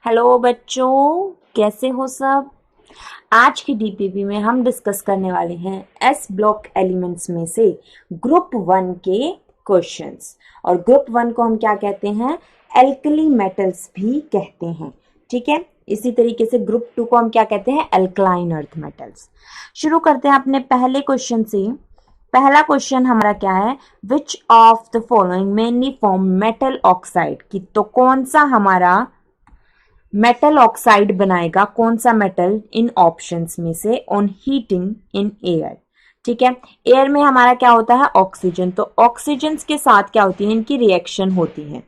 Hello बच्चों, कैसे हो सब। आज की डीपीपी में हम डिस्कस करने वाले हैं एस ब्लॉक एलिमेंट्स में से ग्रुप वन के क्वेश्चंस। और ग्रुप वन को हम क्या कहते हैं, एल्कली मेटल्स भी कहते हैं। ठीक है, इसी तरीके से ग्रुप टू को हम क्या कहते हैं, एल्कलाइन अर्थ मेटल्स। शुरू करते हैं अपने पहले क्वेश्चन से। पहला क्वेश्चन हमारा क्या है, which of the following mainly form metal oxide की, तो कौन सा हमारा मेटल ऑक्साइड बनाएगा, कौन सा मेटल इन ऑप्शंस में से ऑन हीटिंग इन एयर। ठीक है, एयर में हमारा क्या होता है, ऑक्सीजन। तो ऑक्सीजन के साथ क्या होती है, इनकी रिएक्शन होती है।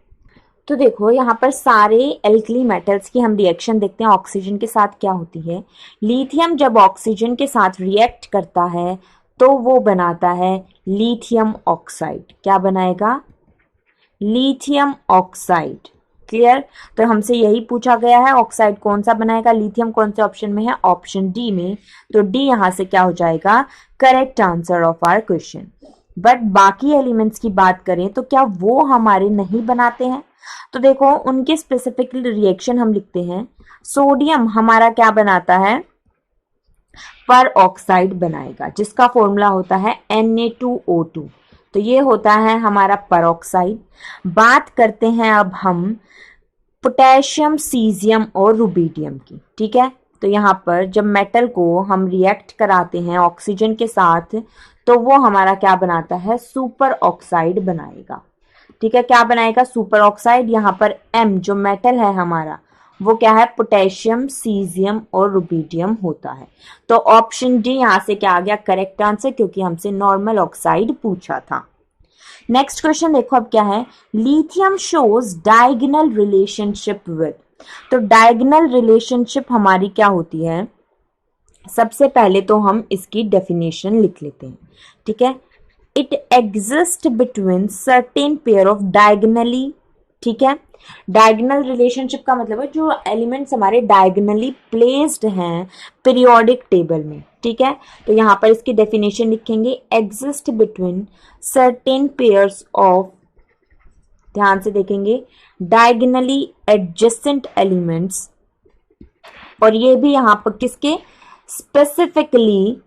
तो देखो यहाँ पर सारे एल्कली मेटल्स की हम रिएक्शन देखते हैं, ऑक्सीजन के साथ क्या होती है। लिथियम जब ऑक्सीजन के साथ रिएक्ट करता है तो वो बनाता है लिथियम ऑक्साइड। क्या बनाएगा, लिथियम ऑक्साइड। क्लियर। तो हमसे यही पूछा गया है, ऑक्साइड कौन सा बनाएगा, लिथियम कौन से ऑप्शन में है, ऑप्शन डी में। तो डी यहां से क्या हो जाएगा, correct answer of our question. But बाकी एलिमेंट्स की बात करें तो क्या वो हमारे नहीं बनाते हैं। तो देखो उनके स्पेसिफिक रिएक्शन हम लिखते हैं। सोडियम हमारा क्या बनाता है, पर ऑक्साइड बनाएगा, जिसका फॉर्मूला होता है Na2O2। तो ये होता है हमारा परऑक्साइड। बात करते हैं अब हम पोटेशियम, सीजियम और रुबिडियम की। ठीक है, तो यहाँ पर जब मेटल को हम रिएक्ट कराते हैं ऑक्सीजन के साथ तो वो हमारा क्या बनाता है, सुपर ऑक्साइड बनाएगा। ठीक है, क्या बनाएगा, सुपर ऑक्साइड। यहाँ पर M जो मेटल है हमारा वो क्या है, पोटेशियम, सीजियम और रुबिडियम होता है। तो ऑप्शन डी यहां से क्या आ गया, करेक्ट आंसर, क्योंकि हमसे नॉर्मल ऑक्साइड पूछा था। नेक्स्ट क्वेश्चन देखो अब क्या है, lithium shows diagonal relationship with. तो डायगोनल रिलेशनशिप हमारी क्या होती है, सबसे पहले तो हम इसकी डेफिनेशन लिख लेते हैं। ठीक है, it exist between certain pair of diagonally. ठीक है, डायगोनल रिलेशनशिप का मतलब है जो एलिमेंट्स हमारे डायगोनली प्लेस्ड हैं पीरियोडिक टेबल में। ठीक है, तो यहां पर इसकी डेफिनेशन लिखेंगे, exist between certain pairs of, ध्यान से देखेंगे, डायगोनली एडजेसेंट एलिमेंट्स। और ये भी यहां पर किसके, स्पेसिफिकली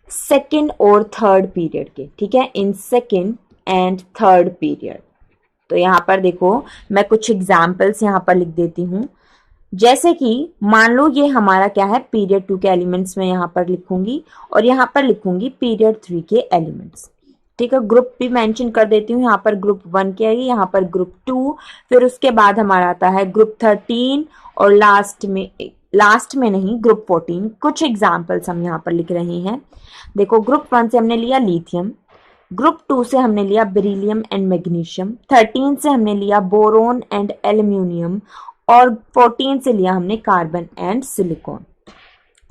सेकेंड और थर्ड पीरियड के। ठीक है, in second and third period. तो यहां पर देखो मैं कुछ एग्जाम्पल्स यहां पर लिख देती हूं। जैसे कि मान लो ये हमारा क्या है, पीरियड टू के एलिमेंट्स में यहां पर लिखूंगी और यहां पर लिखूंगी पीरियड थ्री के एलिमेंट्स। ठीक है, ग्रुप भी मेंशन कर देती हूँ, यहाँ पर ग्रुप वन के आएगी, यहाँ पर ग्रुप टू, फिर उसके बाद हमारा आता है ग्रुप 13 और लास्ट में नहीं, ग्रुप 14। कुछ एग्जाम्पल्स हम यहाँ पर लिख रहे हैं। देखो ग्रुप वन से हमने लिया लिथियम, ग्रुप टू से हमने लिया बेरिलियम एंड मैग्नीशियम, 13 से हमने लिया बोरोन एंड एल्यूमिनियम और 14 से लिया हमने कार्बन एंड सिलिकॉन।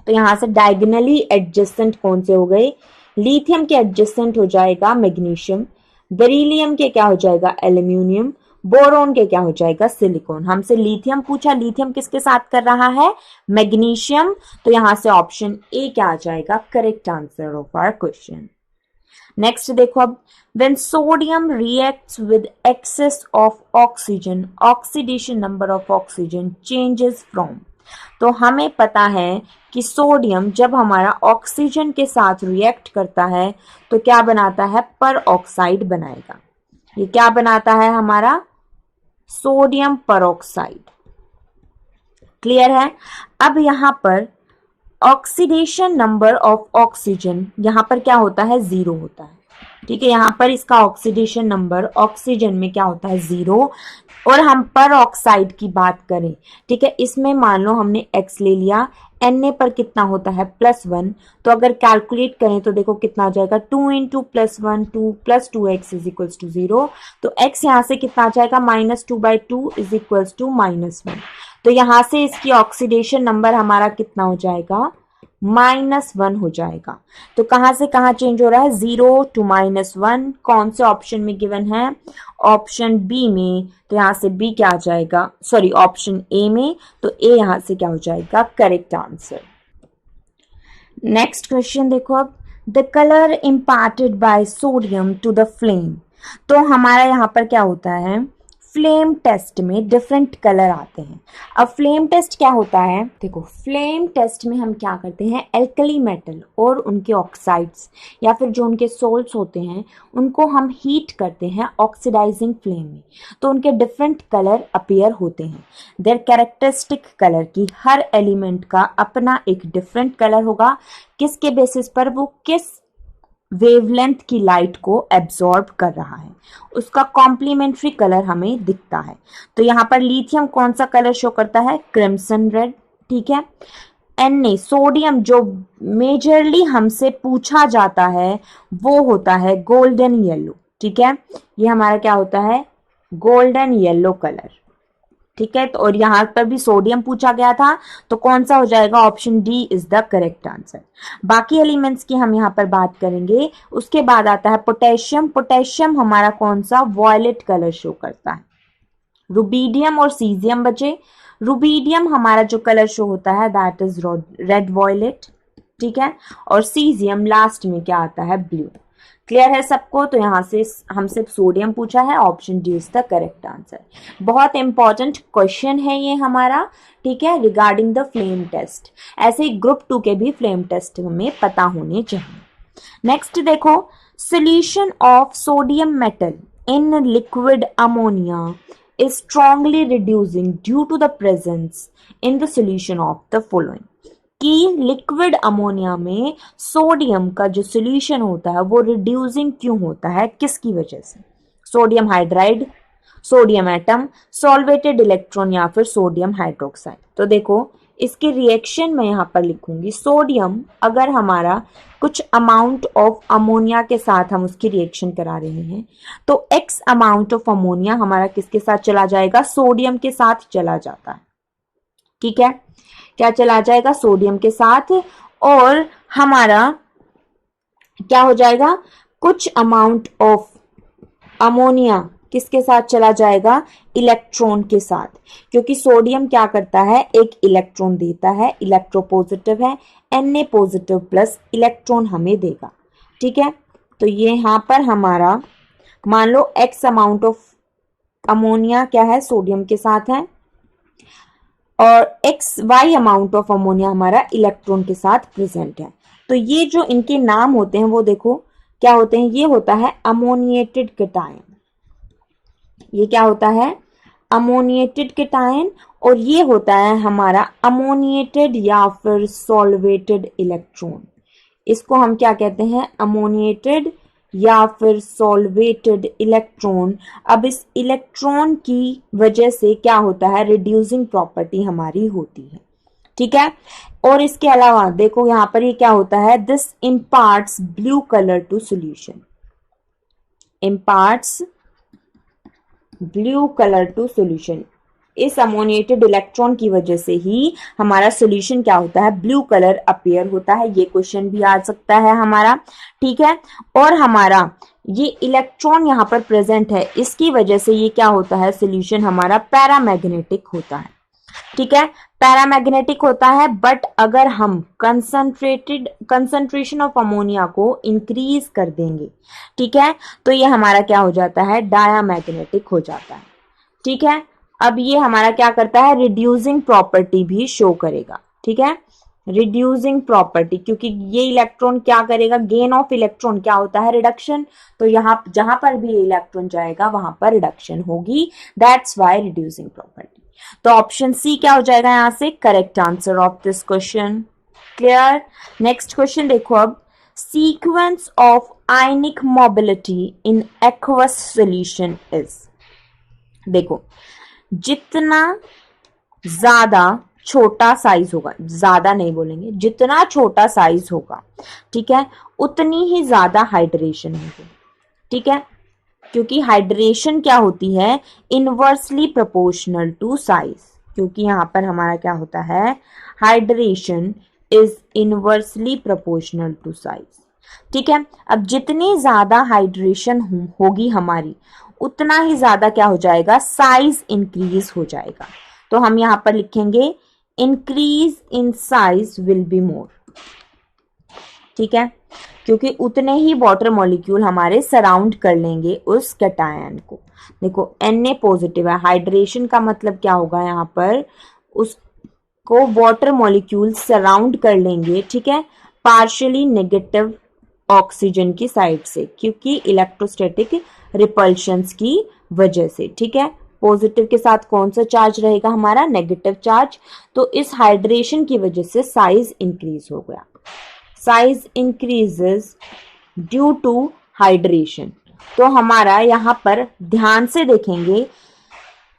तो यहां से डायगोनली एडजेसेंट कौन से हो गए, लिथियम के एडजेसेंट हो जाएगा मैग्नीशियम, बेरिलियम के क्या हो जाएगा, एल्यूमिनियम, बोरोन के क्या हो जाएगा, सिलिकॉन। हमसे लिथियम पूछा, लिथियम किसके साथ कर रहा है, मैग्नीशियम। तो यहां से ऑप्शन ए क्या आ जाएगा, correct answer of our question. Next देखो अब, when sodium reacts with excess of oxygen, oxidation number of oxygen changes from। तो हमें पता है कि सोडियम जब हमारा ऑक्सीजन के साथ रिएक्ट करता है तो क्या बनाता है, पर ऑक्साइड बनाएगा। ये क्या बनाता है हमारा, सोडियम पर ऑक्साइड। क्लियर है। अब यहां पर ऑक्सीडेशन नंबर ऑफ ऑक्सीजन यहां पर क्या होता है, 0 होता है। ठीक है, यहां पर इसका ऑक्सीडेशन नंबर ऑक्सीजन में क्या होता है, 0। और हम पर ऑक्साइड की बात करें, ठीक है, इसमें मान लो हमने x ले लिया, Na पर कितना होता है, +1। तो अगर कैलकुलेट करें तो देखो कितना आ जाएगा, 2 into +1 2 + 2x is equals to 0। तो x यहां से कितना आ जाएगा, -2/2 इज इक्वल्स टू -1। तो यहां से इसकी ऑक्सीडेशन नंबर हमारा कितना हो जाएगा, -1 हो जाएगा। तो कहां से कहां चेंज हो रहा है, 0 to -1। कौन से ऑप्शन में गिवन है, ऑप्शन बी में। तो यहां से बी क्या आ जाएगा, सॉरी ऑप्शन ए में। तो ए यहां से क्या हो जाएगा, करेक्ट आंसर। नेक्स्ट क्वेश्चन देखो अब, the colour imparted by sodium to the flame. तो हमारा यहां पर क्या होता है, फ्लेम टेस्ट में डिफरेंट कलर आते हैं। अब फ्लेम टेस्ट क्या होता है, देखो फ्लेम टेस्ट में हम क्या करते हैं, एल्कली मेटल और उनके ऑक्साइड्स या फिर जो उनके सोल्स होते हैं उनको हम हीट करते हैं ऑक्सीडाइजिंग फ्लेम में, तो उनके डिफरेंट कलर अपीयर होते हैं। देयर कैरेक्टरिस्टिक कलर की हर एलिमेंट का अपना एक डिफरेंट कलर होगा, किसके बेसिस पर, वो किस वेवलेंथ की लाइट को एब्जॉर्ब कर रहा है, उसका कॉम्प्लीमेंट्री कलर हमें दिखता है। तो यहाँ पर लिथियम कौन सा कलर शो करता है, क्रिम्सन रेड, ठीक है। Na सोडियम जो मेजरली हमसे पूछा जाता है वो होता है गोल्डन येलो, ठीक है, ये हमारा क्या होता है, गोल्डन येलो कलर, ठीक है। तो और यहां पर भी सोडियम पूछा गया था, तो कौन सा हो जाएगा, option D is the correct answer. बाकी एलिमेंट्स की हम यहाँ पर बात करेंगे। उसके बाद आता है पोटेशियम। पोटेशियम हमारा कौन सा, वॉयलेट कलर शो करता है। रुबीडियम और सीजियम बचे। रुबीडियम हमारा जो कलर शो होता है दैट इज रेड वॉयलेट, ठीक है, और सीजियम लास्ट में क्या आता है, ब्लू। क्लियर है सबको, तो यहाँ से हमसे सोडियम पूछा है, option D is the correct answer. बहुत इंपॉर्टेंट क्वेश्चन है ये हमारा, ठीक है, रिगार्डिंग द फ्लेम टेस्ट। ऐसे ही ग्रुप 2 के भी फ्लेम टेस्ट हमें पता होने चाहिए। नेक्स्ट देखो, solution of sodium metal in liquid ammonia is strongly reducing due to the presence in the solution of the following, कि लिक्विड अमोनिया में सोडियम का जो सोल्यूशन होता है वो रिड्यूसिंग क्यों होता है, किसकी वजह से, sodium hydride, sodium atom, solvated electron या फिर सोडियम हाइड्रोक्साइड। तो देखो इसके रिएक्शन में यहाँ पर लिखूंगी, सोडियम अगर हमारा कुछ अमाउंट ऑफ अमोनिया के साथ हम उसकी रिएक्शन करा रहे हैं तो एक्स अमाउंट ऑफ अमोनिया हमारा किसके साथ चला जाएगा, सोडियम के साथ चला जाता है, ठीक है, क्या चला जाएगा, सोडियम के साथ, और हमारा क्या हो जाएगा, कुछ अमाउंट ऑफ अमोनिया किसके साथ चला जाएगा, इलेक्ट्रॉन के साथ, क्योंकि सोडियम क्या करता है, एक इलेक्ट्रॉन देता है, इलेक्ट्रोपॉजिटिव है, Na पॉजिटिव प्लस इलेक्ट्रॉन हमें देगा, ठीक है। तो ये यहां पर हमारा मान लो एक्स अमाउंट ऑफ अमोनिया क्या है, सोडियम के साथ है, और x y amount of ammonia हमारा इलेक्ट्रॉन के साथ प्रेजेंट है। तो ये जो इनके नाम होते हैं वो देखो क्या होते हैं, ये होता है अमोनिएटेड केटायन, ये क्या होता है, अमोनिएटेड केटायन, और ये होता है हमारा अमोनिएटेड या फिर सॉल्वेटेड इलेक्ट्रॉन। इसको हम क्या कहते हैं, अमोनिएटेड या फिर सॉल्वेटेड इलेक्ट्रॉन। अब इस इलेक्ट्रॉन की वजह से क्या होता है, रिड्यूसिंग प्रॉपर्टी हमारी होती है, ठीक है। और इसके अलावा देखो यहाँ पर ये क्या होता है, this imparts blue colour to solution, imparts blue colour to solution. इस अमोनिएटेड इलेक्ट्रॉन की वजह से ही हमारा सॉल्यूशन क्या होता है, ब्लू कलर अपीयर होता है। ये क्वेश्चन भी आ सकता है हमारा, ठीक है। और हमारा ये इलेक्ट्रॉन यहाँ पर प्रेजेंट है, इसकी वजह से ये क्या होता है, सॉल्यूशन हमारा पैरामैग्नेटिक होता है, ठीक है, पैरामैग्नेटिक होता है। बट अगर हम कंसंट्रेशन ऑफ अमोनिया को इंक्रीज कर देंगे, ठीक है, तो ये हमारा क्या हो जाता है, डायामैग्नेटिक हो जाता है, ठीक है। अब ये हमारा क्या करता है, रिड्यूसिंग प्रॉपर्टी भी शो करेगा, ठीक है, रिड्यूसिंग प्रॉपर्टी, क्योंकि ये इलेक्ट्रॉन क्या करेगा, गेन ऑफ इलेक्ट्रॉन क्या होता है, रिडक्शन। तो यहाँ जहां पर भी इलेक्ट्रॉन जाएगा वहां पर रिडक्शन होगी, दैट्स वाई रिड्यूसिंग प्रॉपर्टी। तो ऑप्शन सी क्या हो जाएगा यहां से, correct answer of this question. Clear. Next question देखो, अब sequence of ionic mobility in aqueous solution is, देखो जितना ज्यादा छोटा साइज होगा, ज्यादा नहीं बोलेंगे, जितना छोटा साइज होगा, ठीक है, उतनी ही ज्यादा हाइड्रेशन होगी, ठीक है, क्योंकि हाइड्रेशन क्या होती है, इनवर्सली प्रोपोर्शनल टू साइज, क्योंकि यहां पर हमारा क्या होता है, hydration is inversely proportional to size, ठीक है। अब जितनी ज्यादा हाइड्रेशन होगी हमारी, उतना ही ज्यादा क्या हो जाएगा, साइज इंक्रीज हो जाएगा। तो हम यहां पर लिखेंगे increase in size will be more, ठीक है, क्योंकि उतने ही वाटर मॉलिक्यूल हमारे सराउंड कर लेंगे उस कैटायन को। देखो Na पॉजिटिव है, हाइड्रेशन का मतलब क्या होगा, यहाँ पर उसको वाटर मॉलिक्यूल सराउंड कर लेंगे, ठीक है, पार्शियली नेगेटिव ऑक्सीजन की साइड से, क्योंकि इलेक्ट्रोस्टैटिक रिपल्शंस की वजह से, ठीक है। पॉजिटिव के साथ कौन सा चार्ज रहेगा, हमारा नेगेटिव चार्ज। तो इस हाइड्रेशन की वजह से साइज इंक्रीज हो गया, size increases due to hydration. तो हमारा यहाँ पर ध्यान से देखेंगे,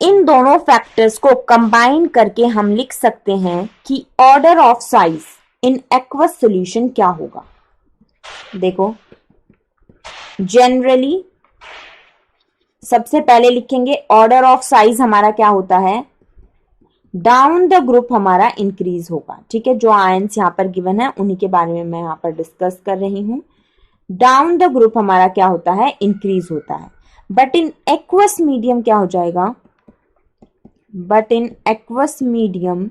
इन दोनों फैक्टर्स को कंबाइन करके हम लिख सकते हैं कि order of size in aqueous solution क्या होगा। देखो, जनरली सबसे पहले लिखेंगे ऑर्डर ऑफ साइज हमारा क्या होता है, डाउन द ग्रुप हमारा इंक्रीज होगा, ठीक है। जो आयंस यहाँ पर गिवन है उन्हीं के बारे में मैं यहाँ पर डिस्कस कर रही हूं। डाउन द ग्रुप हमारा क्या होता है, इंक्रीज होता है। बट इन एक्वस मीडियम क्या हो जाएगा, but in aqueous medium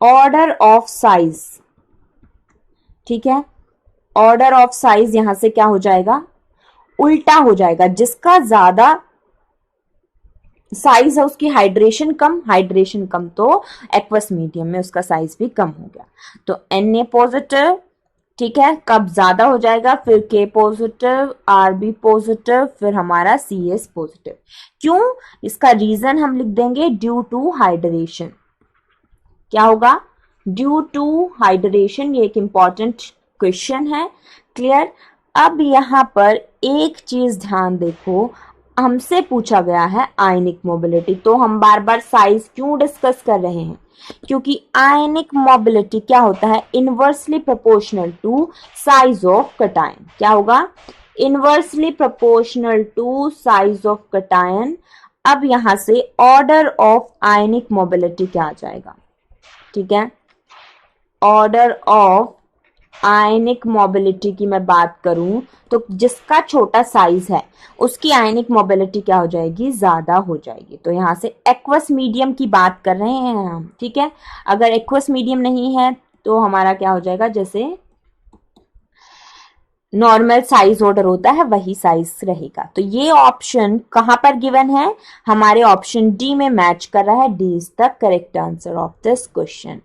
order of size, ठीक है, ऑर्डर ऑफ साइज यहां से क्या हो जाएगा, उल्टा हो जाएगा। जिसका ज्यादा साइज है उसकी हाइड्रेशन कम, तो एक्वस मीडियम में उसका साइज भी कम हो गया। तो Na पॉजिटिव, ठीक है, कब ज्यादा हो जाएगा, फिर K पॉजिटिव, Rb पॉजिटिव, फिर हमारा CS पॉजिटिव। क्यों, इसका रीजन हम लिख देंगे ड्यू टू हाइड्रेशन। क्या होगा, ड्यू टू हाइड्रेशन। ये एक इंपॉर्टेंट क्वेश्चन है, क्लियर। अब यहां पर एक चीज ध्यान देखो, हमसे पूछा गया है आयनिक मोबिलिटी। तो हम बार बार साइज क्यों डिस्कस कर रहे हैं, क्योंकि आयनिक मोबिलिटी क्या होता है, inversely proportional to size of cation. क्या होगा, inversely proportional to size of cation. अब यहां से ऑर्डर ऑफ आयनिक मोबिलिटी क्या आ जाएगा, ठीक है, ऑर्डर ऑफ आयनिक मोबिलिटी की मैं बात करूं तो जिसका छोटा साइज है उसकी आयनिक मोबिलिटी क्या हो जाएगी, ज्यादा हो जाएगी। तो यहां से एक्वस मीडियम की बात कर रहे हैं हम, ठीक है। अगर एक्वस मीडियम नहीं है तो हमारा क्या हो जाएगा, जैसे नॉर्मल साइज ऑर्डर होता है वही साइज रहेगा। तो ये ऑप्शन कहां पर गिवन है, हमारे ऑप्शन डी में मैच कर रहा है। D is the correct answer of this question,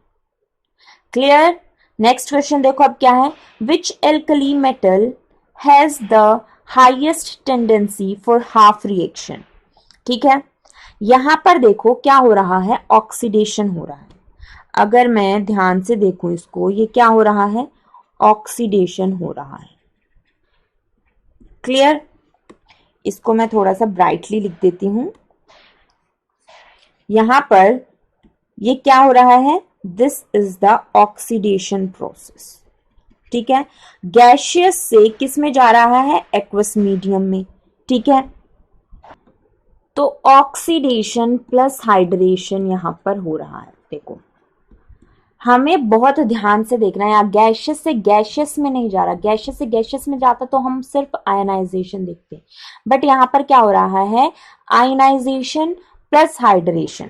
clear. Next question देखो अब क्या है, which alkali metal has the highest tendency for half reaction, ठीक है। यहां पर देखो क्या हो रहा है, ऑक्सीडेशन हो रहा है। अगर मैं ध्यान से देखूं इसको, ये क्या हो रहा है, ऑक्सीडेशन हो रहा है, क्लियर। इसको मैं थोड़ा सा ब्राइटली लिख देती हूं। यहां पर ये क्या हो रहा है, this is the oxidation process, ठीक है। गैशियस से किस में जा रहा है, एक्वस मीडियम में, ठीक है। तो ऑक्सीडेशन प्लस हाइड्रेशन यहां पर हो रहा है। देखो, हमें बहुत ध्यान से देखना है, यहाँ गैशियस से गैशियस में नहीं जा रहा, गैशियस से गैशियस में जाता तो हम सिर्फ आयनाइजेशन देखते, बट यहां पर क्या हो रहा है, आयनाइजेशन प्लस हाइड्रेशन।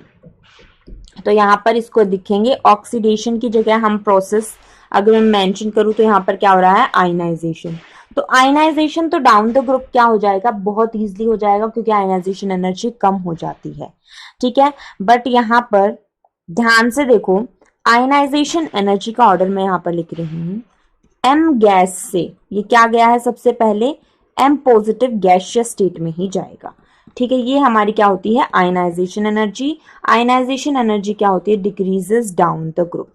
तो यहां पर इसको दिखेंगे, ऑक्सीडेशन की जगह हम प्रोसेस अगर मैं मेंशन करूं तो यहां पर क्या हो रहा है, आयनाइजेशन। तो आयनाइजेशन तो डाउन द ग्रुप क्या हो जाएगा, बहुत इजीली हो जाएगा, क्योंकि आयनाइजेशन एनर्जी कम हो जाती है, ठीक है। बट यहां पर ध्यान से देखो, आयनाइजेशन एनर्जी का ऑर्डर मैं यहां पर लिख रही हूं, एम गैस से ये क्या गया है, सबसे पहले एम पॉजिटिव गैसियस स्टेट में ही जाएगा, ठीक है। ये हमारी क्या होती है, आयनाइजेशन एनर्जी। आयनाइजेशन एनर्जी क्या होती है, डिक्रीजेस डाउन द ग्रुप,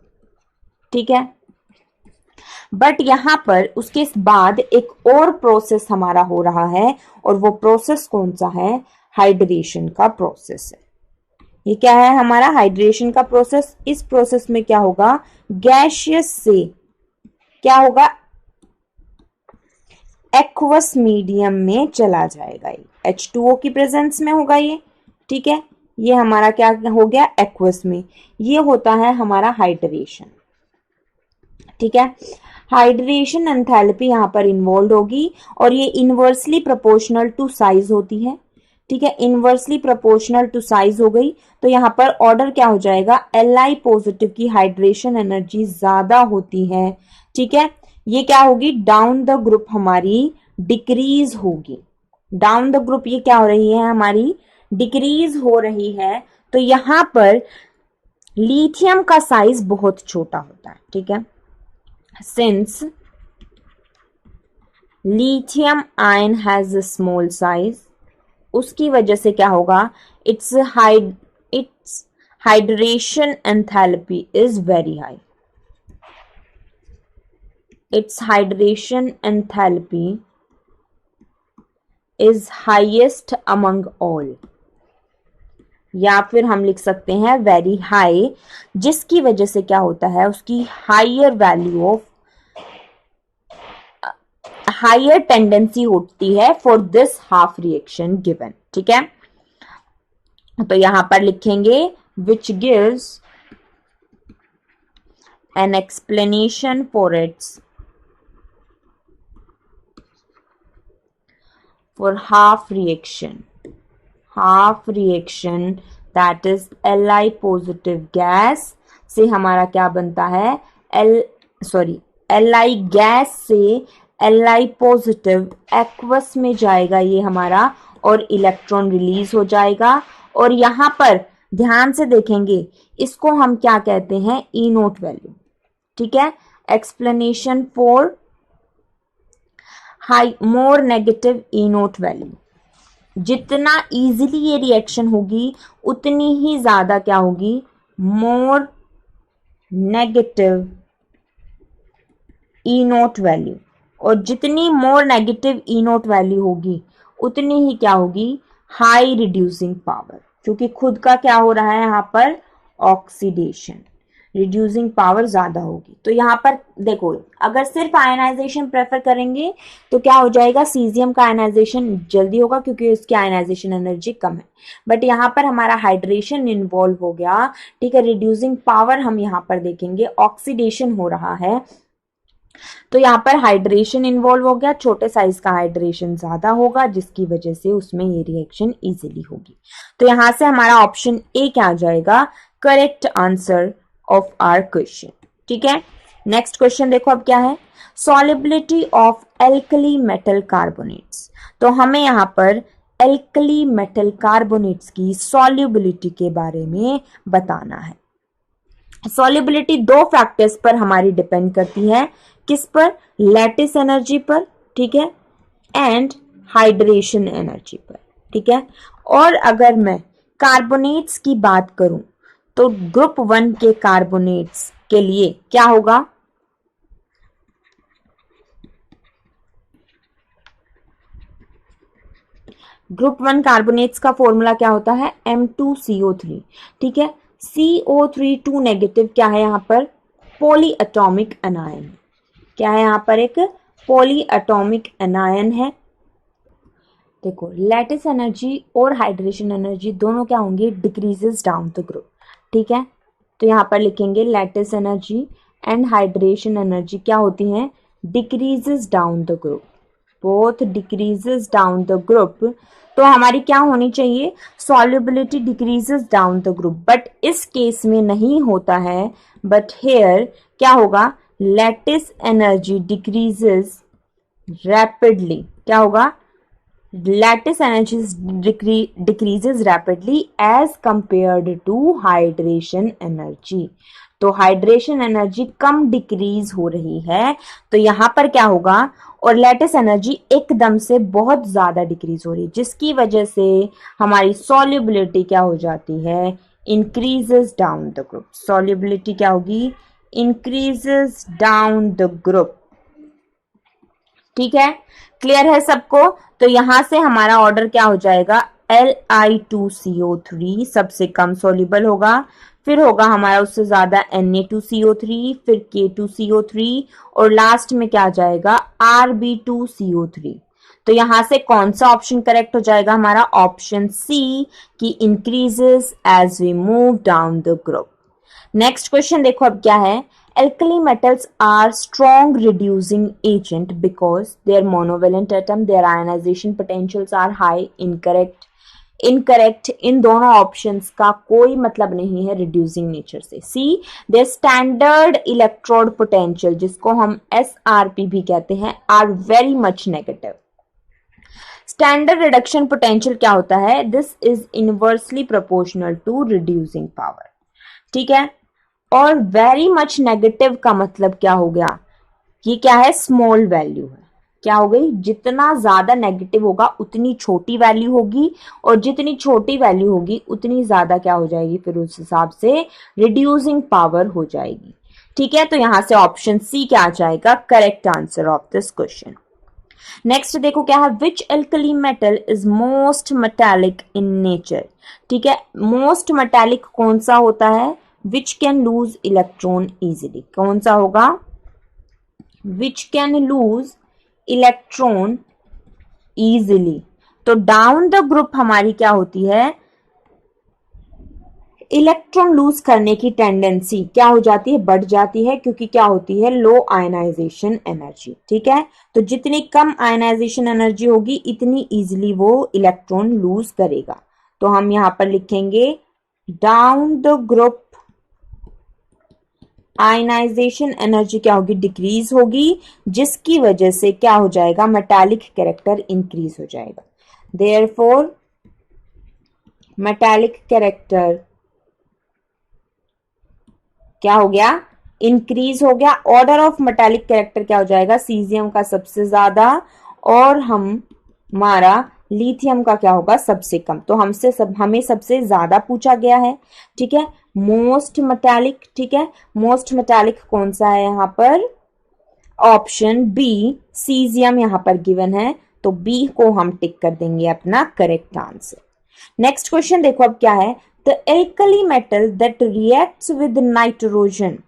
ठीक है। बट यहां पर उसके बाद एक और प्रोसेस हमारा हो रहा है, और वो प्रोसेस कौन सा है, हाइड्रेशन का प्रोसेस है। ये क्या है हमारा, हाइड्रेशन का प्रोसेस। इस प्रोसेस में क्या होगा, गैसियस से क्या होगा, एक्वस मीडियम में चला जाएगा, ये H2O की प्रेजेंस में होगा ये, ठीक है। ये हमारा क्या हो गया, एक्वस में। ये होता है हमारा हाइड्रेशन, ठीक है। हाइड्रेशन एंथैल्पी यहां पर इन्वॉल्व होगी, और ये इनवर्सली प्रोपोर्शनल टू साइज होती है, ठीक है, इनवर्सली प्रोपोर्शनल टू साइज हो गई। तो यहाँ पर ऑर्डर क्या हो जाएगा, Li पॉजिटिव की हाइड्रेशन एनर्जी ज्यादा होती है। ठीक है, ये क्या होगी, डाउन द ग्रुप हमारी डिक्रीज होगी। डाउन द ग्रुप ये क्या हो रही है, हमारी डिक्रीज हो रही है। तो यहां पर लिथियम का साइज बहुत छोटा होता है। ठीक है, since lithium ion has a small size, उसकी वजह से क्या होगा, it's hydration enthalpy is very high. It's hydration enthalpy is highest among all, या फिर हम लिख सकते हैं वेरी हाई, जिसकी वजह से क्या होता है, उसकी higher value of higher tendency होती है for this half reaction given. ठीक है, तो यहां पर लिखेंगे which gives an explanation for its for half reaction that is Li positive gas से हमारा क्या बनता है, Li गैस से Li पॉजिटिव एक्वस में जाएगा ये हमारा, और इलेक्ट्रॉन रिलीज हो जाएगा। और यहां पर ध्यान से देखेंगे, इसको हम क्या कहते हैं, ई नोट वैल्यू। ठीक है, explanation for high more negative E note value, जितना इजीली ये रिएक्शन होगी उतनी ही ज्यादा क्या होगी, more negative E note value, और जितनी more negative E note value होगी उतनी ही क्या होगी, हाई रिड्यूसिंग पावर, क्योंकि खुद का क्या हो रहा है यहाँ पर, ऑक्सीडेशन, रिड्यूसिंग पावर ज्यादा होगी। तो यहाँ पर देखो, अगर सिर्फ आयनाइजेशन प्रेफर करेंगे तो क्या हो जाएगा, सीजियम का आयनाइजेशन जल्दी होगा क्योंकि उसकी आयनाइजेशन एनर्जी कम है। बट यहाँ पर हमारा हाइड्रेशन इन्वॉल्व हो गया। ठीक है, रिड्यूसिंग पावर हम यहाँ पर देखेंगे, ऑक्सीडेशन हो रहा है, तो यहाँ पर हाइड्रेशन इन्वॉल्व हो गया, छोटे साइज का हाइड्रेशन ज्यादा होगा, जिसकी वजह से उसमें ये रिएक्शन इजीली होगी। तो यहां से हमारा ऑप्शन ए क्या आ जाएगा, correct answer of our question. ठीक है, नेक्स्ट क्वेश्चन देखो अब क्या है, solubility of alkali metal carbonates. तो हमें यहाँ पर एल्कली मेटल कार्बोनेट्स की सॉल्युबिलिटी के बारे में बताना है। सॉल्युबिलिटी दो फैक्टर्स पर हमारी डिपेंड करती है, किस पर, लैटिस एनर्जी पर, ठीक है, एंड हाइड्रेशन एनर्जी पर। ठीक है, और अगर मैं कार्बोनेट्स की बात करूं तो ग्रुप 1 के कार्बोनेट्स के लिए क्या होगा, ग्रुप 1 कार्बोनेट्स का फॉर्मूला क्या होता है, M2CO3। ठीक है, CO3 2 नेगेटिव क्या है यहाँ पर, पॉली एटॉमिक एनायन, क्या है यहाँ पर, एक पॉली एटॉमिक एनायन है। देखो, लैटिस एनर्जी और हाइड्रेशन एनर्जी दोनों क्या होंगे, डिक्रीजेस डाउन द ग्रुप। ठीक है, तो यहाँ पर लिखेंगे lattice energy and hydration energy क्या होती हैं, decreases down the group, both decreases down the group. तो हमारी क्या होनी चाहिए, solubility decreases down the group, but इस केस में नहीं होता है, बट हेयर क्या होगा, लैटिस एनर्जी डिक्रीजेस रैपिडली, क्या होगा, lattice energy decreases rapidly as compared to hydration energy. तो हाइड्रेशन एनर्जी कम डिक्रीज हो रही है, तो यहां पर क्या होगा, और लैटिस एनर्जी एकदम से बहुत ज्यादा डिक्रीज हो रही है, जिसकी वजह से हमारी सॉल्युबिलिटी क्या हो जाती है, increases down the group. Solubility क्या होगी, इंक्रीजेस डाउन द ग्रुप। ठीक है, क्लियर है सबको। तो यहां से हमारा ऑर्डर क्या हो जाएगा, Li2CO3 सबसे कम सॉल्युबल होगा, फिर होगा हमारा उससे ज्यादा Na2CO3, फिर K2CO3, और लास्ट में क्या आ जाएगा, Rb2CO3। तो यहां से कौन सा ऑप्शन करेक्ट हो जाएगा, हमारा ऑप्शन सी की increases as we move down the group. Next question देखो अब क्या है, alkali metals are strong reducing agent because their monovalent atom, their ionization potentials are high. Incorrect. Incorrect, इन दोनों ऑप्शंस का कोई मतलब नहीं है रिड्यूसिंग नेचर से। C, the standard electrode potential, जिसको हम SRP भी कहते हैं, are very much negative. Standard reduction potential क्या होता है? This is inversely proportional to reducing power, ठीक है। और वेरी मच नेगेटिव का मतलब क्या हो गया? ये क्या है? स्मॉल वैल्यू है। क्या हो गई? जितना ज्यादा नेगेटिव होगा उतनी छोटी वैल्यू होगी, और जितनी छोटी वैल्यू होगी उतनी ज्यादा क्या हो जाएगी? फिर उस हिसाब से रिड्यूसिंग पावर हो जाएगी, ठीक है। तो यहां से ऑप्शन सी क्या आ जाएगा? Correct answer of this question. Next देखो क्या है? Which alkali metal is most metallic in nature, ठीक है। मोस्ट मेटालिक कौन सा होता है? Which can lose electron easily, कौन सा होगा? Which can lose electron easily. तो डाउन द ग्रुप हमारी क्या होती है? इलेक्ट्रॉन लूज करने की टेंडेंसी क्या हो जाती है? बढ़ जाती है, क्योंकि क्या होती है? लो आयनाइजेशन एनर्जी, ठीक है। तो जितनी कम आयनाइजेशन एनर्जी होगी इतनी इजिली वो इलेक्ट्रॉन लूज करेगा। तो हम यहां पर लिखेंगे down the group ionization energy क्या होगी? डिक्रीज होगी, जिसकी वजह से क्या हो जाएगा? मेटालिक कैरेक्टर इंक्रीज हो जाएगा। देयरफॉर मेटालिक कैरेक्टर क्या हो गया? इंक्रीज हो गया। ऑर्डर ऑफ मेटालिक कैरेक्टर क्या हो जाएगा? सीजियम का सबसे ज्यादा, और हमारा लिथियम का क्या होगा? सबसे कम। तो हमें सबसे ज्यादा पूछा गया है, ठीक है। मोस्ट मेटालिक, ठीक है। मोस्ट मेटालिक कौन सा है यहाँ पर? ऑप्शन बी, सीजियम यहां पर गिवन है, तो बी को हम टिक कर देंगे अपना करेक्ट आंसर। नेक्स्ट क्वेश्चन देखो अब क्या है? The alkali metal that reacts with nitrogen,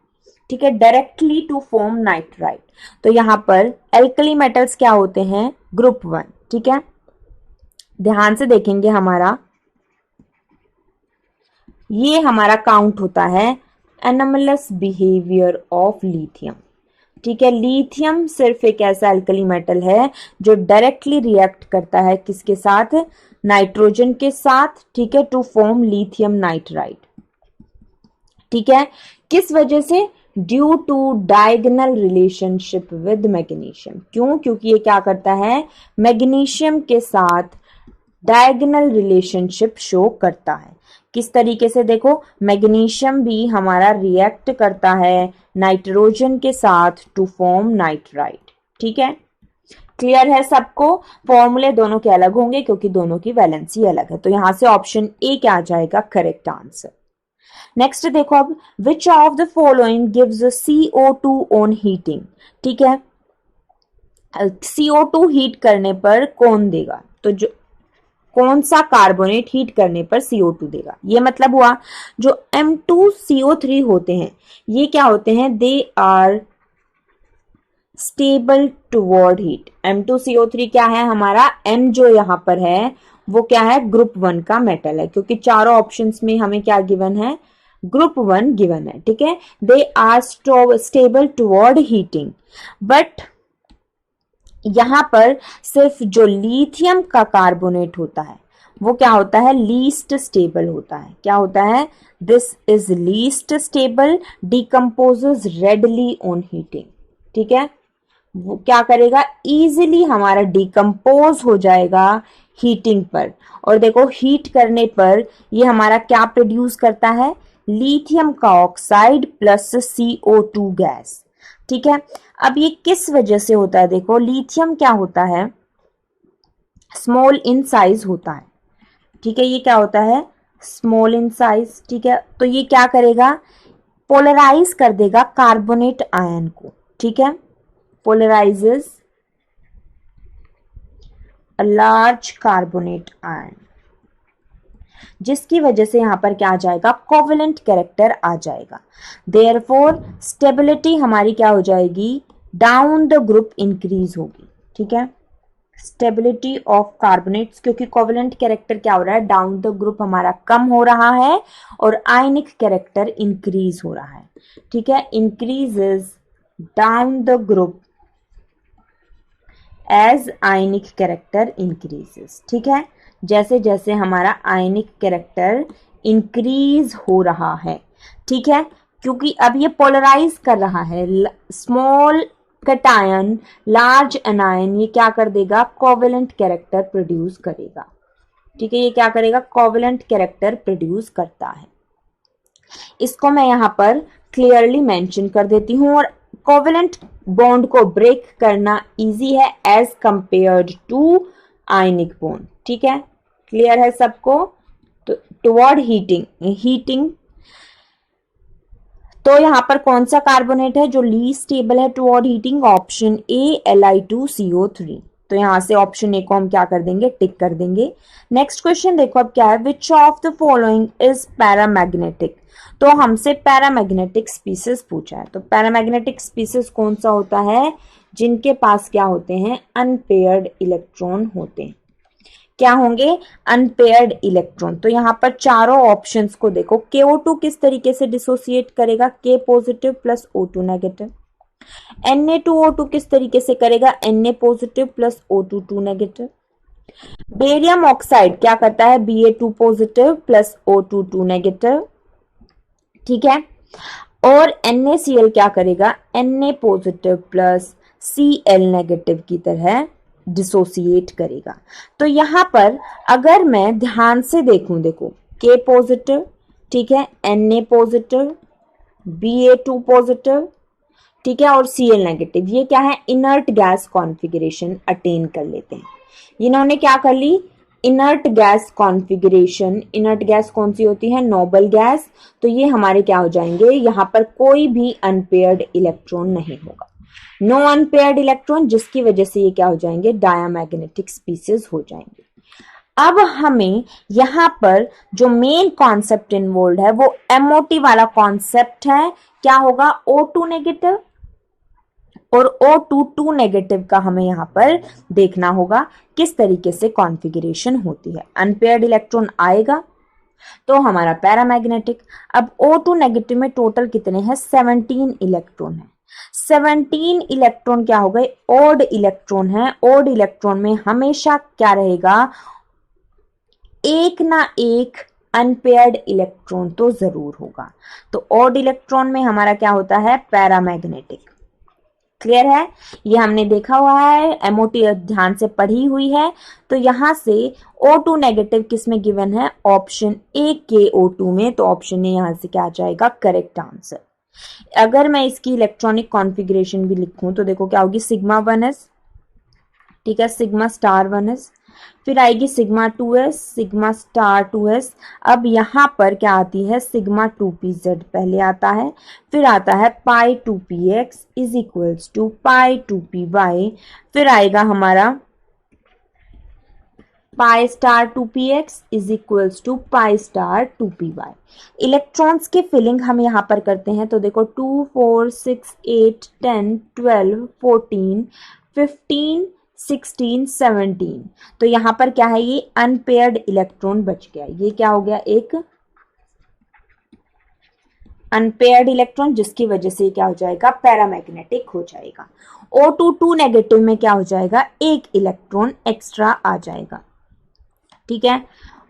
ठीक है, डायरेक्टली टू फॉर्म नाइट्राइट। तो यहां पर एल्कली मेटल्स क्या होते हैं? ग्रुप 1, ठीक है। ध्यान से देखेंगे, ये हमारा काउंट होता है एनोमलस बिहेवियर ऑफ लिथियम, ठीक है। लिथियम सिर्फ एक ऐसा एल्कली मेटल है जो डायरेक्टली रिएक्ट करता है किसके साथ? नाइट्रोजन के साथ, ठीक है, टू फॉर्म लिथियम नाइट्राइट, ठीक है। किस वजह से? Due to diagonal relationship with magnesium. क्यों? क्योंकि ये क्या करता है? मैग्नीशियम के साथ डायगोनल रिलेशनशिप शो करता है। किस तरीके से? देखो, मैग्नीशियम भी हमारा रिएक्ट करता है नाइट्रोजन के साथ टू फॉर्म नाइट्राइट, ठीक है। क्लियर है सबको? फॉर्मूले दोनों के अलग होंगे क्योंकि दोनों की वैलेंसी अलग है। तो यहां से ऑप्शन ए क्या आ जाएगा? Correct answer. नेक्स्ट देखो अब, which of the following gives CO2 on heating, ठीक है। CO2 हीट करने पर कौन देगा? तो जो कौन सा कार्बोनेट हीट करने पर CO2 देगा? ये मतलब हुआ जो M2CO3 होते हैं, ये क्या होते हैं? They are stable toward heat. M2CO3 क्या है हमारा? M जो यहां पर है वो क्या है? ग्रुप 1 का मेटल है, क्योंकि चारों ऑप्शंस में हमें क्या गिवन है? ग्रुप 1 गिवन है, ठीक है। They are stable toward heating, but यहां पर सिर्फ जो लिथियम का कार्बोनेट होता है वो क्या होता है? लीस्ट स्टेबल होता है। क्या होता है? This is least stable, decomposes readily on heating, ठीक है। वो क्या करेगा? इजीली हमारा डिकम्पोज हो जाएगा हीटिंग पर। और देखो, हीट करने पर ये हमारा क्या प्रोड्यूस करता है? लिथियम का ऑक्साइड प्लस CO2 गैस, ठीक है। अब ये किस वजह से होता है? देखो, लिथियम क्या होता है? स्मॉल इन साइज होता है, ठीक है। ये क्या होता है? स्मॉल इन साइज, ठीक है। तो ये क्या करेगा? पोलराइज कर देगा कार्बोनेट आयन को, ठीक है। पोलराइजेस अ लार्ज कार्बोनेट आयन, जिसकी वजह से यहां पर क्या आ जाएगा? कोवेलेंट कैरेक्टर आ जाएगा। देयरफॉर स्टेबिलिटी हमारी क्या हो जाएगी? डाउन द ग्रुप इंक्रीज होगी, ठीक है। स्टेबिलिटी ऑफ कार्बोनेट्स, क्योंकि कोवेलेंट कैरेक्टर क्या हो रहा है? डाउन द ग्रुप हमारा कम हो रहा है और आयनिक कैरेक्टर इंक्रीज हो रहा है, ठीक है। Increases down the group as ionic character increases, ठीक है। जैसे जैसे हमारा आयनिक कैरेक्टर इंक्रीज हो रहा है, ठीक है, क्योंकि अब ये पोलराइज कर रहा है। स्मॉल कैटायन लार्ज एनायन ये क्या कर देगा, कोवेलेंट कैरेक्टर प्रोड्यूस करेगा, ठीक है, ये क्या करेगा, कोवेलेंट कैरेक्टर प्रोड्यूस करता है। इसको मैं यहां पर क्लियरली मेंशन कर देती हूं। और कोवेलेंट बॉन्ड को ब्रेक करना इजी है as compared to ionic bond, ठीक है, क्लियर है सबको। तो टुवर्ड हीटिंग तो यहां पर कौन सा कार्बोनेट है जो लीस्ट स्टेबल है toward heating, option A Li2CO3। तो यहां से ऑप्शन ए को हम क्या कर देंगे, टिक कर देंगे। नेक्स्ट क्वेश्चन देखो अब क्या है, which of the following is paramagnetic. तो हमसे पैरामैग्नेटिक स्पीसीज पूछा है। तो पैरामैग्नेटिक स्पीसीज कौन सा होता है, जिनके पास क्या होते हैं, अनपेयर्ड इलेक्ट्रॉन होते हैं। क्या होंगे, अनपेयर्ड इलेक्ट्रॉन। तो यहाँ पर चारों ऑप्शंस को देखो, KO2 किस तरीके से डिसोसिएट करेगा, K positive plus O2 negative. Na2O2 किस तरीके से करेगा, Na positive plus O2 negative. Barium oxide क्या करता है, Ba2 positive plus O2 negative, ठीक है। और NaCl क्या करेगा, Na positive plus Cl negative की तरह डिसोसिएट करेगा। तो यहां पर अगर मैं ध्यान से देखूं, देखो K पॉजिटिव, ठीक है, Na पॉजिटिव, Ba2 पॉजिटिव, ठीक है, और Cl नेगेटिव, ये क्या है, इनर्ट गैस कॉन्फ़िगरेशन अटेन कर लेते हैं। इन्होंने क्या कर ली, inert gas configuration. Inert gas कौन सी होती है, नोबल गैस। तो ये हमारे क्या हो जाएंगे, यहां पर कोई भी अनपेयर्ड इलेक्ट्रॉन नहीं होगा, नो अनपेयर्ड इलेक्ट्रॉन, जिसकी वजह से ये क्या हो जाएंगे, डायमैग्नेटिक स्पीसीज हो जाएंगे। अब हमें यहां पर जो मेन कॉन्सेप्ट इन्वॉल्व है वो MOT वाला कॉन्सेप्ट है। क्या होगा, O2 नेगेटिव और O2 नेगेटिव का हमें यहां पर देखना होगा किस तरीके से कॉन्फ़िगरेशन होती है। अनपेयर्ड इलेक्ट्रॉन आएगा तो हमारा पैरामैग्नेटिक। अब O2 नेगेटिव में टोटल कितने हैं, 17 इलेक्ट्रॉन है। 17 इलेक्ट्रॉन क्या हो गए, ओड इलेक्ट्रॉन है। ओड इलेक्ट्रॉन में हमेशा क्या रहेगा, एक ना एक अनपेयर्ड इलेक्ट्रॉन तो जरूर होगा। तो ओड इलेक्ट्रॉन में हमारा क्या होता है, पैरामैग्नेटिक। क्लियर है, ये हमने देखा हुआ है, MOT ध्यान से पढ़ी हुई है। तो यहां से O2 नेगेटिव किस में गिवन है, ऑप्शन ए KO2 में। तो ऑप्शन ए यहां से क्या आ जाएगा, करेक्ट आंसर। अगर मैं इसकी इलेक्ट्रॉनिक कॉन्फ़िगरेशन भी लिखूं तो देखो क्या होगी, सिग्मा 1s, ठीक है, सिग्मा स्टार 1s, फिर आएगी sigma 2s, sigma star 2s। अब यहां पर क्या आती है, सिग्मा 2pz पहले आता है, फिर आता है pi 2px is equals to pi 2py, फिर आएगा हमारा pi star 2px is equals to pi star 2py। Electrons की फिलिंग हम यहां पर करते हैं। तो देखो 2 4 6 8 10 12 14 15 16 17। तो यहां पर क्या है, ये अनपेयर्ड इलेक्ट्रॉन बच गया। ये क्या हो गया, एक अनपेयर्ड इलेक्ट्रॉन, जिसकी वजह से क्या हो जाएगा, पैरामैग्नेटिक हो जाएगा। O2 नेगेटिव में क्या हो जाएगा, एक इलेक्ट्रॉन एक्स्ट्रा आ जाएगा, ठीक है।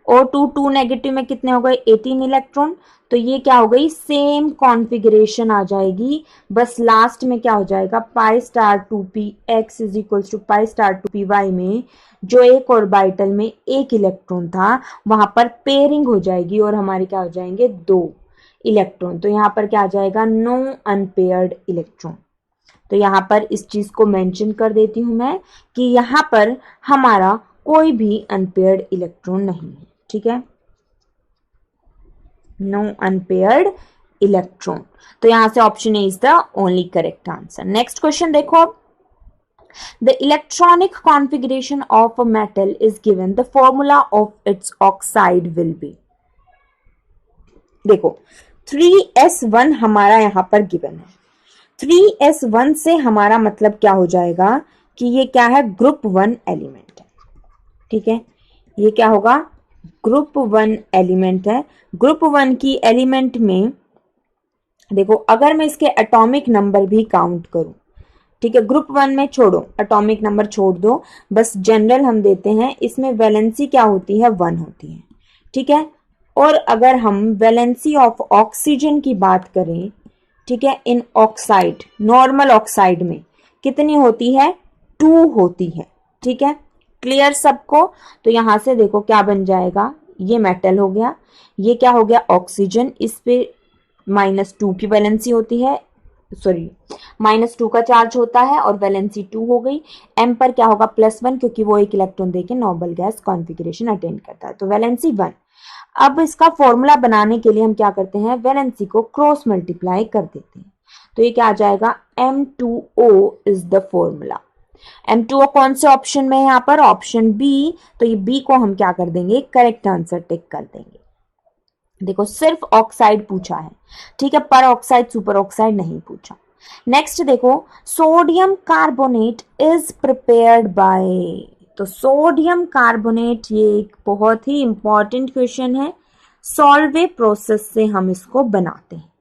O2 नेगेटिव में कितने हो गए, 18 इलेक्ट्रॉन। तो ये क्या हो गई, सेम कॉन्फ़िगरेशन आ जाएगी, बस लास्ट में क्या हो जाएगा, pi star 2px is equals to pi star 2py में जो एक ऑर्बिटल में एक इलेक्ट्रॉन था वहां पर पेयरिंग हो जाएगी और हमारे क्या हो जाएंगे, 2 इलेक्ट्रॉन। तो यहां पर क्या आ जाएगा, नो अनपेयर्ड इलेक्ट्रॉन। तो यहां पर इस चीज को मेंशन कर देती हूं मैं कि यहां पर हमारा कोई भी अनपेयर्ड इलेक्ट्रॉन नहीं है, ठीक है, नो अनपेयर्ड इलेक्ट्रॉन। तो यहां से option A is the only correct answer. Next question देखो अब, the electronic configuration of a metal is given, the formula of its oxide will be. देखो 3s1 हमारा यहां पर गिवन है। 3s1 से हमारा मतलब क्या हो जाएगा कि ये क्या है, ग्रुप 1 एलिमेंट है, ठीक है, ये क्या होगा, ग्रुप 1 एलिमेंट है। ग्रुप 1 की एलिमेंट में देखो अगर मैं इसके एटॉमिक नंबर भी काउंट करूं ठीक है, ग्रुप 1 में छोड़ो, एटॉमिक नंबर छोड़ दो, बस जनरल हम देते हैं। इसमें वैलेंसी क्या होती है, 1 होती है। ठीक है, और अगर हम वैलेंसी ऑफ ऑक्सीजन की बात करें, ठीक है, इन ऑक्साइड, नॉर्मल ऑक्साइड में कितनी होती है, 2 होती है। ठीक है, क्लियर सबको। तो यहां से देखो क्या बन जाएगा, ये मेटल हो गया, ये क्या हो गया, ऑक्सीजन, इस पे -2 की वैलेंसी होती है, सॉरी -2 का चार्ज होता है और वैलेंसी 2 हो गई। एम पर क्या होगा, +1, क्योंकि वो एक इलेक्ट्रॉन देके नोबल गैस कॉन्फ़िगरेशन अटेंड करता है, तो वैलेंसी 1। अब इसका फॉर्मूला बनाने के लिए हम क्या करते हैं, वैलेंसी को क्रॉस मल्टीप्लाई कर देते हैं, तो ये क्या आ जाएगा, M2O is the formula. M2O कौन से ऑप्शन में है, यहाँ पर ऑप्शन बी, तो ये बी को हम क्या कर देंगे, करेक्ट आंसर टिक कर देंगे। देखो सिर्फ ऑक्साइड पूछा है, ठीक है, पर ऑक्साइड सुपर ऑक्साइड नहीं पूछा। नेक्स्ट देखो, sodium carbonate is prepared by, तो सोडियम कार्बोनेट ये एक बहुत ही इंपॉर्टेंट क्वेश्चन है। सॉल्वे प्रोसेस से हम इसको बनाते हैं।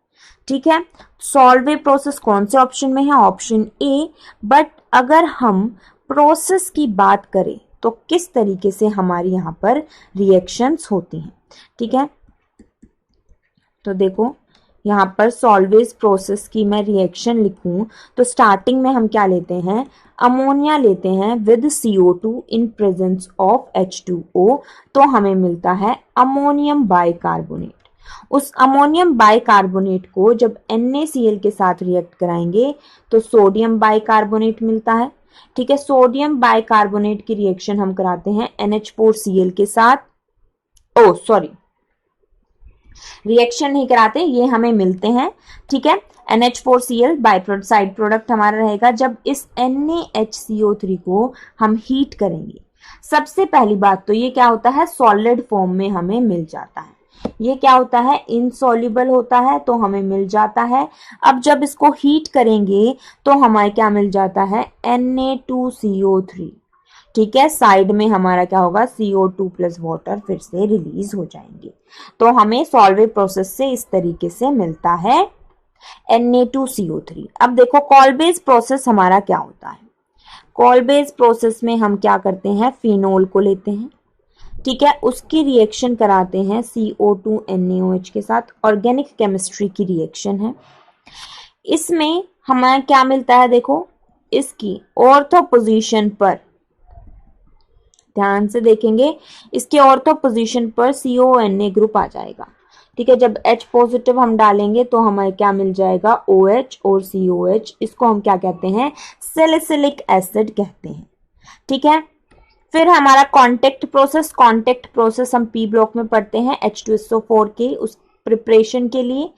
ठीक है, सॉल्वे प्रोसेस कौन से ऑप्शन में है, ऑप्शन ए। बट अगर हम प्रोसेस की बात करें तो किस तरीके से हमारी यहाँ पर रिएक्शंस होती हैं। ठीक है, तो देखो यहाँ पर सॉल्वेज प्रोसेस की मैं रिएक्शन लिखूं तो स्टार्टिंग में हम क्या लेते हैं, अमोनिया लेते हैं with CO2 in presence of H2O, तो हमें मिलता है अमोनियम बाइकार्बोनेट। उस अमोनियम बाइकार्बोनेट को जब NaCl के साथ रिएक्ट कराएंगे तो सोडियम बाइकार्बोनेट मिलता है। ठीक है, सोडियम बाइकार्बोनेट की रिएक्शन हम कराते हैं NH4Cl के साथ, ओ सॉरी रिएक्शन नहीं कराते, ये हमें मिलते हैं। ठीक है, NH4Cl बाई साइड प्रोडक्ट हमारा रहेगा जब इस NaHCO3 को हम हीट करेंगे। सबसे पहली बात तो ये क्या होता है, सॉलिड फॉर्म में हमें मिल जाता है। ये क्या होता है, इनसॉल्युबल होता है, तो हमें मिल जाता है। अब जब इसको हीट करेंगे तो हमें क्या मिल जाता है, Na2CO3। ठीक है, साइड में हमारा क्या होगा, CO2 प्लस वाटर फिर से रिलीज हो जाएंगे, तो हमें सॉल्वे प्रोसेस से इस तरीके से मिलता है Na2CO3। अब देखो कॉलबेज प्रोसेस हमारा क्या होता है, कॉलबेज प्रोसेस में हम क्या करते हैं, फिनोल को लेते हैं। ठीक है, उसकी रिएक्शन कराते हैं CO2 NaOH के साथ, ऑर्गेनिक केमिस्ट्री की रिएक्शन है। इसमें हमें क्या मिलता है, देखो इसकी ऑर्थो पोजीशन पर ध्यान से देखेंगे, इसके ऑर्थो पोजीशन पर CONA ग्रुप आ जाएगा। ठीक है, जब H पॉजिटिव हम डालेंगे तो हमें क्या मिल जाएगा, OH और COH, इसको हम क्या कहते हैं, सैलिसिलिक एसिड कहते हैं। ठीक है, फिर हमारा कांटेक्ट प्रोसेस हम P ब्लॉक में पढ़ते हैं H2SO4 के उस प्रिपरेशन के लिए।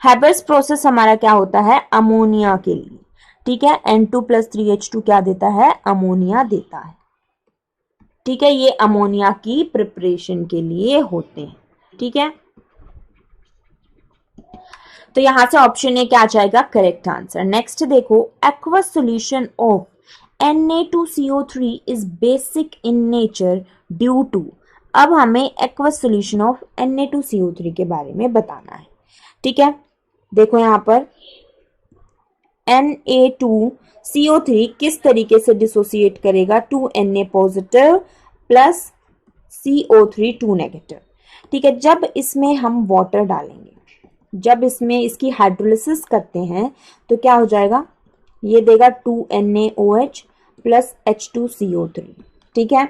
हैबर्स प्रोसेस हमारा क्या होता है, अमोनिया के लिए। ठीक है, N2+3H2 क्या देता है, अमोनिया देता है। ठीक है, ये अमोनिया की प्रिपरेशन के लिए होते हैं। ठीक है, तो यहां से ऑप्शन ए क्या आ जाएगा, करेक्ट आंसर। नेक्स्ट देखो, aqueous solution of Na2CO3 is basic in nature due to. अब हमें एक्वस सॉल्यूशन ऑफ Na2CO3 के बारे में बताना है। ठीक है, देखो यहां पर Na2CO3 किस तरीके से डिसोसिएट करेगा, 2Na positive plus CO3 2 negative. ठीक है, जब इसमें हम वाटर डालेंगे, जब इसमें इसकी हाइड्रोलिसिस करते हैं तो क्या हो जाएगा, ये देगा 2NaOH प्लस H2CO3। ठीक है,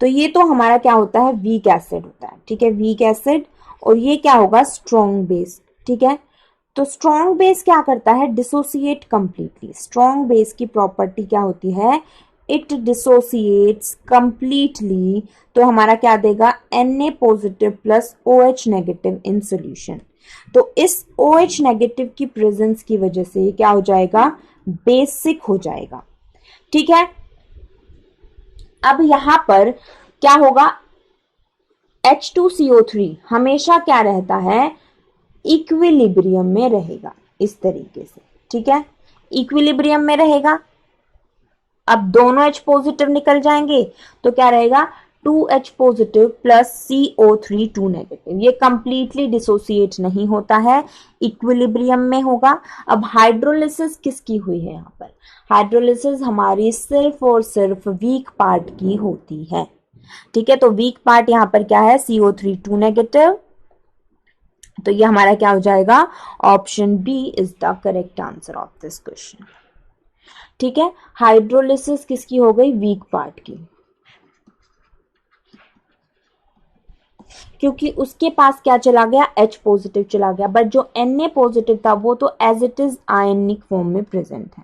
तो ये तो हमारा क्या होता है, वीक एसिड होता है। ठीक है, वीक एसिड, और ये क्या होगा, स्ट्रॉन्ग बेस। ठीक है, तो स्ट्रॉन्ग बेस क्या करता है, डिसोसिएट कंप्लीटली। स्ट्रॉन्ग बेस की प्रॉपर्टी क्या होती है, इट डिसोसिएट्स कंप्लीटली, तो हमारा क्या देगा, Na positive plus OH negative in solution. तो इस OH नेगेटिव की प्रेजेंस की वजह से क्या हो जाएगा, बेसिक हो जाएगा। ठीक है, अब यहां पर क्या होगा, H2CO3 हमेशा क्या रहता है, इक्विलिब्रियम में रहेगा इस तरीके से। ठीक है, इक्विलिब्रियम में रहेगा। अब दोनों H पॉजिटिव निकल जाएंगे तो क्या रहेगा, 2H positive plus CO3 2 negative, ये कंप्लीटली डिसोसिएट नहीं होता है, इक्विलिब्रियम में होगा। अब हाइड्रोलिसिस किसकी हुई है यहाँ पर? हाइड्रोलिसिस हमारी सिर्फ और सिर्फ वीक पार्ट की होती है, ठीक है। तो वीक पार्ट यहाँ पर क्या है? CO3 2 negative. तो ये हमारा क्या हो जाएगा? Option B is the correct answer of this question, ठीक है। हाइड्रोलिसिस किसकी हो गई? वीक पार्ट की, क्योंकि उसके पास क्या चला गया? H पॉजिटिव चला गया, बट जो Na पॉजिटिव था वो तो as it is ionic form में प्रेजेंट है,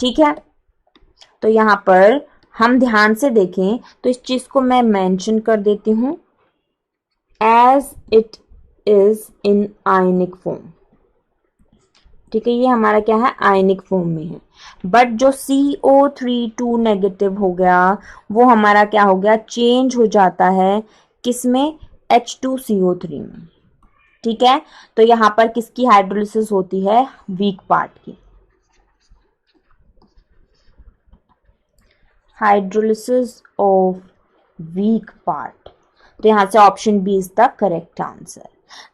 ठीक है। तो यहां पर हम ध्यान से देखें तो इस चीज को मैं मेंशन कर देती हूं, as it is in ionic form, ठीक है। ये हमारा क्या है? आयनिक फॉर्म में है। बट जो CO3 2 नेगेटिव हो गया वो हमारा क्या हो गया? चेंज हो जाता है किसमें? H2CO3 में, ठीक है। तो यहां पर किसकी हाइड्रोलिसिस होती है? वीक पार्ट की। हाइड्रोलिसिस ऑफ वीक पार्ट, तो यहां से option B is the correct answer.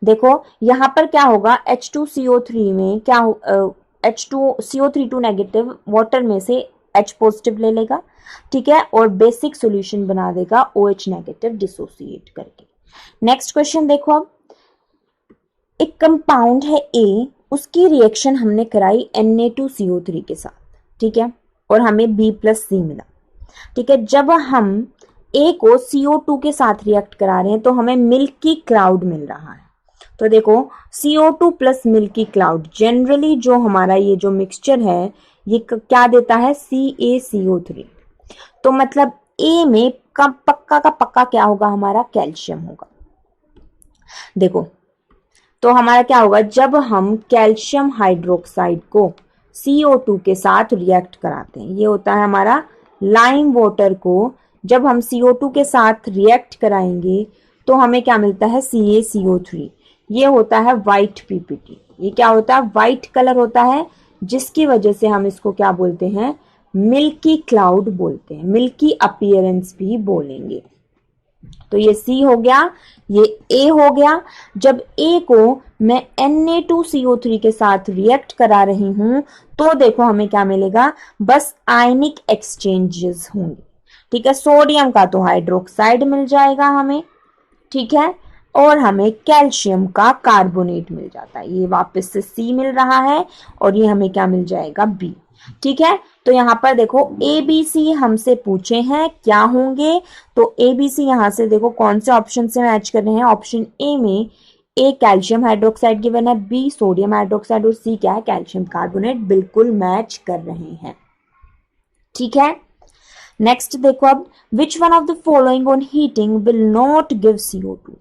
देखो यहां पर क्या होगा? H2CO3 में क्या H2CO3 2 नेगेटिव वाटर में से H पॉजिटिव ले लेगा, ठीक है, और बेसिक सॉल्यूशन बना देगा OH नेगेटिव डिसोसिएट करके। नेक्स्ट क्वेश्चन देखो, अब एक कंपाउंड है A, उसकी रिएक्शन हमने कराई Na2CO3 के साथ, ठीक है, और हमें B+C मिला, ठीक है। जब हम A को CO2 के साथ रिएक्ट करा रहे हैं तो हमें मिल्की क्लाउड मिल रहा है। तो देखो CO2 plus milky cloud, generally जो हमारा ये जो मिक्सचर है ये क्या देता है? CaCO3। तो मतलब A में पक्का का पक्का क्या होगा? हमारा कैल्शियम होगा। देखो तो हमारा क्या होगा? जब हम कैल्शियम हाइड्रोक्साइड को CO2 के साथ रिएक्ट कराते हैं, ये होता है हमारा लाइम वाटर को जब हम CO2 के साथ रिएक्ट कराएंगे तो हमें क्या मिलता है? CaCO3। ये होता है व्हाइट PPT। ये क्या होता है? व्हाइट कलर होता है, जिसकी वजह से हम इसको क्या बोलते हैं? मिल्की क्लाउड बोलते हैं, मिल्की अपीयरेंस भी बोलेंगे। तो ये C हो गया, ये A हो गया। जब A को मैं Na2CO3 के साथ रिएक्ट करा रही हूं तो देखो हमें क्या मिलेगा? बस आयनिक एक्सचेंजेस होंगे, ठीक है। सोडियम का तो हाइड्रोक्साइड मिल जाएगा हमें, ठीक है, और हमें कैल्शियम का कार्बोनेट मिल जाता है। ये वापस से C मिल रहा है और ये हमें क्या मिल जाएगा? B, ठीक है। तो यहां पर देखो ABC हमसे पूछे हैं क्या होंगे, तो ABC यहां से देखो कौन से ऑप्शन से मैच कर रहे हैं। ऑप्शन A में A कैल्शियम हाइड्रोक्साइड गिवन है, B सोडियम हाइड्रोक्साइड और C क्या है? कैल्शियम कार्बोनेट, बिल्कुल मैच कर रहे हैं, ठीक है। नेक्स्ट देखो अब, which one of the following on heating will not give CO2?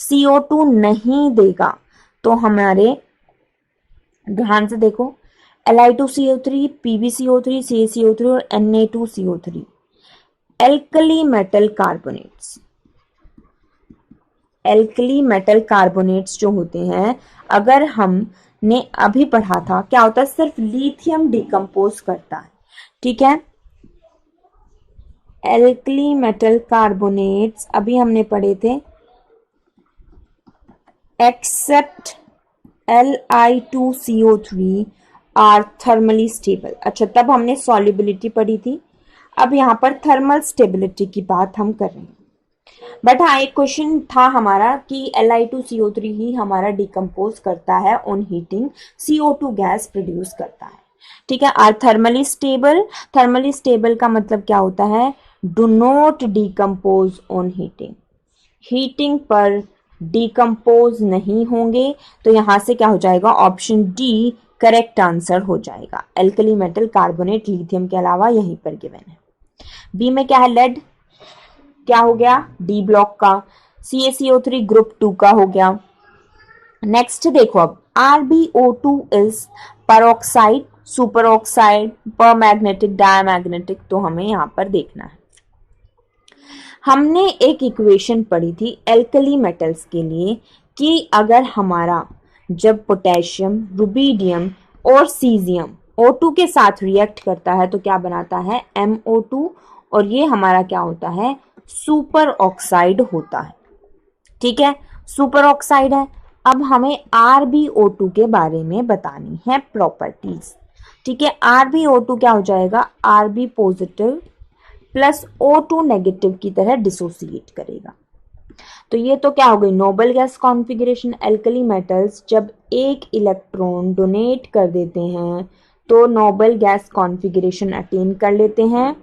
CO2 नहीं देगा। तो हमारे ध्यान से देखो, Li2CO3, PbCO3, CaCO3 और Na2CO3 alkali metal carbonates. Alkali metal carbonates जो होते हैं, अगर हमने अभी पढ़ा था क्या होता है? सिर्फ लिथियम डिकम्पोज करता है, ठीक है। एल्कली मेटल कार्बोनेट्स अभी हमने पढ़े थे, accept Li2CO3 are thermally stable. अच्छा, तब हमने सॉल्युबिलिटी पढ़ी थी, अब यहां पर थर्मल स्टेबिलिटी की बात हम कर रहे हैं। बट हाँ, एक क्वेश्चन था हमारा कि Li2CO3 ही हमारा डिकम्पोज करता है on heating, CO2 gas produce करता है, ठीक है। Are thermally stable, thermally stable का मतलब क्या होता है? Do not decompose on heating, heating पर डिकम्पोज नहीं होंगे। तो यहां से क्या हो जाएगा? ऑप्शन डी करेक्ट आंसर हो जाएगा। एल्कली मेटल कार्बोनेट लिथियम के अलावा यहीं पर गिवन है। बी में क्या है? लेड, क्या हो गया? डी ब्लॉक का। CaCO3 ग्रुप 2 का हो गया। नेक्स्ट देखो अब, RbO2 is peroxide, superoxide, paramagnetic, diamagnetic, तो हमें यहां पर देखना है। हमने एक इक्वेशन पढ़ी थी एल्कली मेटल्स के लिए कि अगर हमारा जब पोटेशियम, रुबिडियम और सीजियम O2 के साथ रिएक्ट करता है तो क्या बनाता है? MO2 और ये हमारा क्या होता है, सुपर ऑक्साइड होता है। ठीक है, सुपर ऑक्साइड है। अब हमें RbO2 के बारे में बतानी है प्रॉपर्टीज। ठीक है, RbO2 क्या हो जाएगा, Rb positive plus O2 negative की तरह डिसोसिएट करेगा। तो ये तो क्या हो गई noble gas configuration. Alkali metals जब एक इलेक्ट्रॉन डोनेट कर देते हैं तो नोबल गैस कॉन्फ़िगरेशन अटेन कर लेते हैं।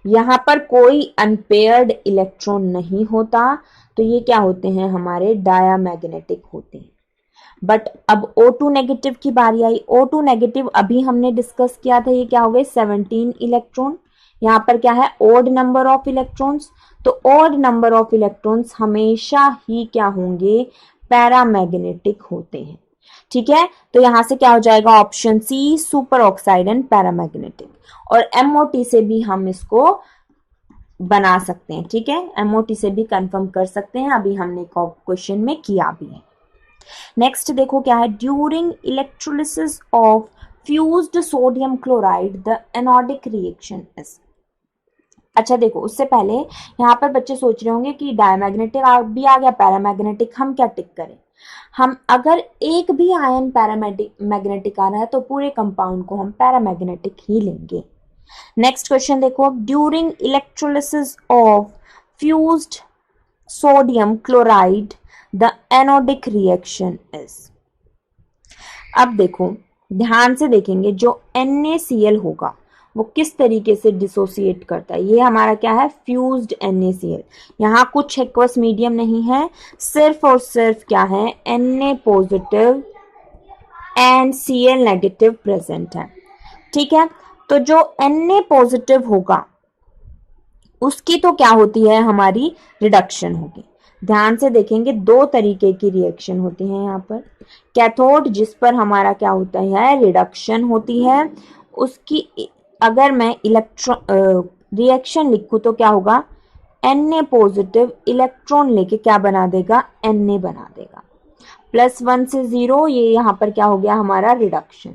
यहां पर कोई अनपेयर्ड इलेक्ट्रॉन नहीं होता, तो ये क्या होते हैं, हमारे डायामैग्नेटिक होते हैं। बट अब O2 नेगेटिव की बारी आई। O2 नेगेटिव अभी हमने डिस्कस किया था, ये क्या हो गए 17 इलेक्ट्रॉन। यहाँ पर क्या है, ओड नंबर ऑफ इलेक्ट्रॉन्स। तो ओड नंबर ऑफ इलेक्ट्रॉन्स हमेशा ही क्या होंगे, पैरामैग्नेटिक होते हैं। ठीक है, तो यहां से क्या हो जाएगा, option C super oxide and paramagnetic. और MOT से भी हम इसको बना सकते हैं। ठीक है, MOT से भी कंफर्म कर सकते हैं, अभी हमने क्वेश्चन में किया भी है। नेक्स्ट देखो क्या है, during electrolysis of fused sodium chloride the anodic reaction is. अच्छा देखो, उससे पहले यहाँ पर बच्चे सोच रहे होंगे कि डायमैग्नेटिक भी आ गया, पैरामैग्नेटिक हम क्या टिक करें। हम अगर एक भी आयन पैरामैग्नेटिक आ रहा है तो पूरे कंपाउंड को हम पैरामैग्नेटिक ही लेंगे। नेक्स्ट क्वेश्चन देखो, during electrolysis of fused sodium chloride the anodic reaction is. अब देखो ध्यान से देखेंगे, जो NaCl होगा वो किस तरीके से डिसोसिएट करता है। ये हमारा क्या है, फ्यूज्ड NaCl। यहाँ कुछ एक्वस मीडियम नहीं है, सिर्फ और सिर्फ क्या है, Na positive and Cl negative present है। ठीक है, तो जो Na पॉजिटिव होगा उसकी तो क्या होती है, हमारी रिडक्शन होगी। ध्यान से देखेंगे, दो तरीके की रिएक्शन होती है यहाँ पर। कैथोड जिस पर हमारा क्या होता है, रिडक्शन होती है, उसकी अगर मैं रिएक्शन लिखूं तो क्या होगा, Na पॉजिटिव इलेक्ट्रॉन लेके क्या बना देगा, Na बना देगा। +1 से 0, ये यहाँ पर क्या हो गया, हमारा रिडक्शन।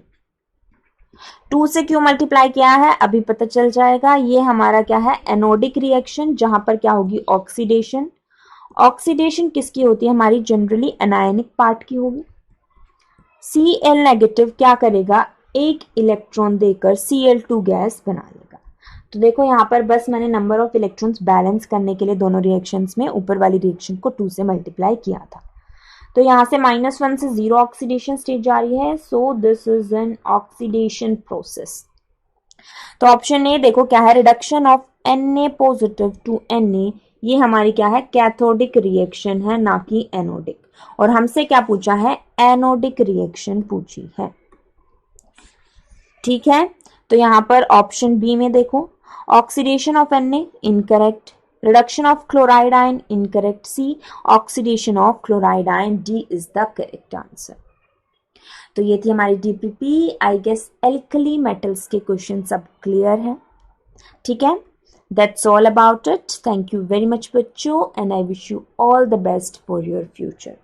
2 से क्यों मल्टीप्लाई किया है अभी पता चल जाएगा। ये हमारा क्या है, एनोडिक रिएक्शन, जहां पर क्या होगी, ऑक्सीडेशन। ऑक्सीडेशन किसकी होती है, हमारी जनरली एनायनिक पार्ट की होगी। Cl नेगेटिव क्या करेगा, एक इलेक्ट्रॉन देकर Cl2 गैस बना लेगा। तो देखो यहाँ पर बस मैंने नंबर ऑफ इलेक्ट्रॉन्स बैलेंस करने के लिए दोनों रिएक्शंस में ऊपर वाली रिएक्शन को 2 से मल्टीप्लाई किया था। तो यहाँ से -1 से 0 ऑक्सीडेशन स्टेज जा रही है, so this is an oxidation process. तो ऑप्शन ए देखो क्या है, reduction of Na positive to Na। ये हमारी क्या है, कैथोडिक रिएक्शन है, ना कि एनोडिक। और हमसे क्या पूछा है, एनोडिक रिएक्शन पूछी है। ठीक है, तो यहाँ पर ऑप्शन बी में देखो, oxidation of Na incorrect, reduction of chloride ion incorrect, C oxidation of chloride ion, D is the correct answer। तो ये थी हमारी DPP। I guess alkali metals के क्वेश्चन सब क्लियर है। ठीक है, that's all about it. Thank you very much बच्चों, and I wish you all the best for your future.